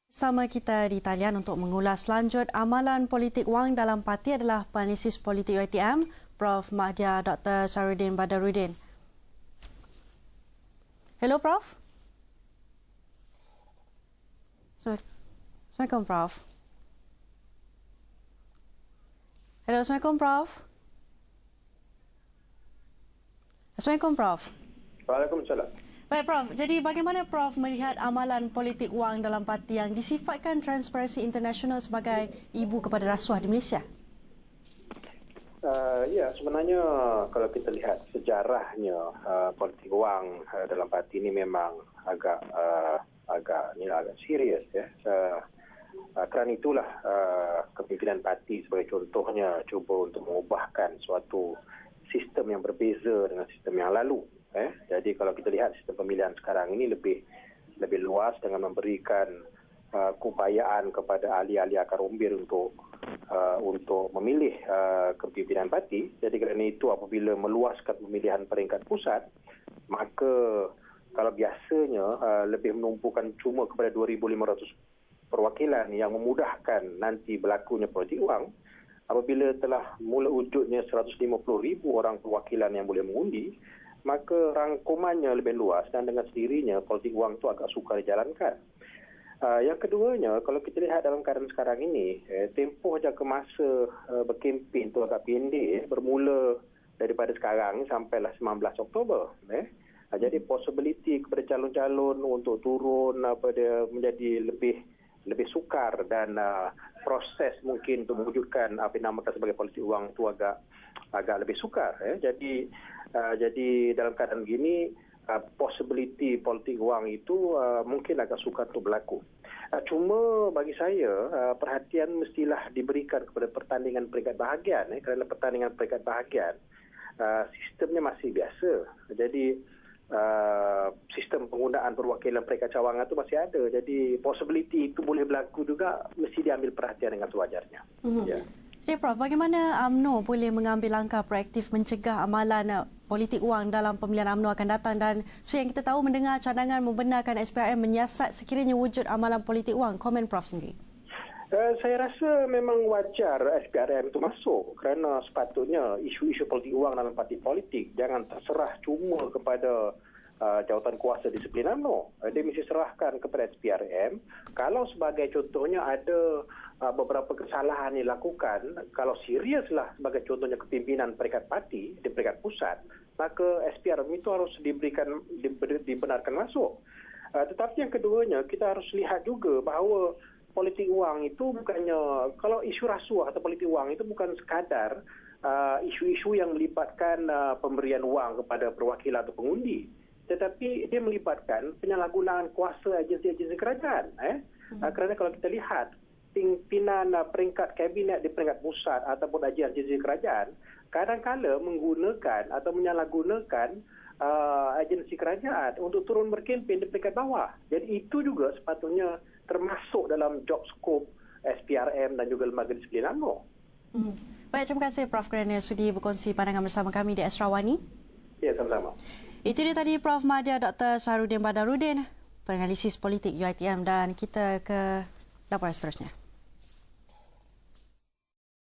Bersama kita di talian untuk mengulas lanjut amalan politik wang dalam parti adalah penganalisis politik UiTM, Prof. Mahdia Dr. Sarudin Badarudin. Hello, Prof. Assalamualaikum, Prof. Hello, Assalamualaikum, Prof. Assalamualaikum, Prof. Waalaikumsalam. Baik, Prof. Jadi bagaimana Prof melihat amalan politik wang dalam parti yang disifatkan Transparency International sebagai ibu kepada rasuah di Malaysia? Ya, sebenarnya kalau kita lihat sejarahnya politik wang dalam parti ini memang agak serius ya. Kerana itulah kepimpinan parti sebagai contohnya cuba untuk mengubahkan suatu sistem yang berbeza dengan sistem yang lalu. Jadi kalau kita lihat sistem pemilihan sekarang ini lebih luas dengan memberikan keupayaan kepada ahli-ahli akar umbir untuk memilih kepimpinan parti. Jadi kerana itu apabila meluaskan pemilihan peringkat pusat, maka kalau biasanya lebih menumpukan cuma kepada 2,500 perwakilan yang memudahkan nanti berlakunya politik wang, apabila telah mula wujudnya 150,000 orang perwakilan yang boleh mengundi, maka rangkumannya lebih luas dan dengan sendirinya politik wang itu agak sukar dijalankan. Yang keduanya, kalau kita lihat dalam keadaan sekarang ini, tempoh jangka masa berkempen itu agak pendek, bermula daripada sekarang sampailah 19 Oktober. Jadi possibility kepada calon-calon untuk turun menjadi lebih sukar dan proses mungkin untuk mewujudkan apa yang dinamakan sebagai politik wang itu agak lebih sukar. Jadi dalam keadaan begini possibility politik wang itu mungkin agak sukar untuk berlaku. Cuma bagi saya perhatian mestilah diberikan kepada pertandingan peringkat bahagian kerana pertandingan peringkat bahagian sistemnya masih biasa. Jadi sistem penggunaan perwakilan peringkat cawangan itu masih ada. Jadi possibility itu boleh berlaku juga, mesti diambil perhatian dengan sewajarnya. Ya. Jadi Prof, bagaimana UMNO boleh mengambil langkah proaktif mencegah amalan politik wang dalam pemilihan UMNO akan datang, dan yang kita tahu mendengar cadangan membenarkan SPRM menyiasat sekiranya wujud amalan politik wang. Komen Prof sendiri. Saya rasa memang wajar SPRM itu masuk kerana sepatutnya isu-isu politik wang dalam parti politik jangan terserah cuma kepada jawatan kuasa disiplin UMNO. Dia mesti serahkan kepada SPRM. Kalau sebagai contohnya ada beberapa kesalahan yang dilakukan, kalau seriuslah sebagai contohnya kepimpinan peringkat parti di peringkat pusat, maka SPRM itu harus dibenarkan masuk. Tetapi yang keduanya, kita harus lihat juga bahawa politik wang itu bukannya, kalau isu rasuah atau politik wang itu bukan sekadar isu-isu yang melibatkan pemberian wang kepada perwakilan atau pengundi, tetapi dia melibatkan penyalahgunaan kuasa agensi-agensi kerajaan. Kerana kalau kita lihat pimpinan peringkat kabinet di peringkat pusat ataupun agensi kerajaan kadang-kala menggunakan atau menyalahgunakan agensi kerajaan untuk turun berkempen di peringkat bawah. Jadi itu juga sepatutnya termasuk dalam job scope SPRM dan juga lembaga disiplin UMNO. Baik, terima kasih Prof kerana sudi berkongsi pandangan bersama kami di Esrawani. Ya, sama-sama. Itu dia tadi Prof Mahdia Dr. Sarudin Badarudin, penganalisis politik UiTM, dan kita ke laporan seterusnya.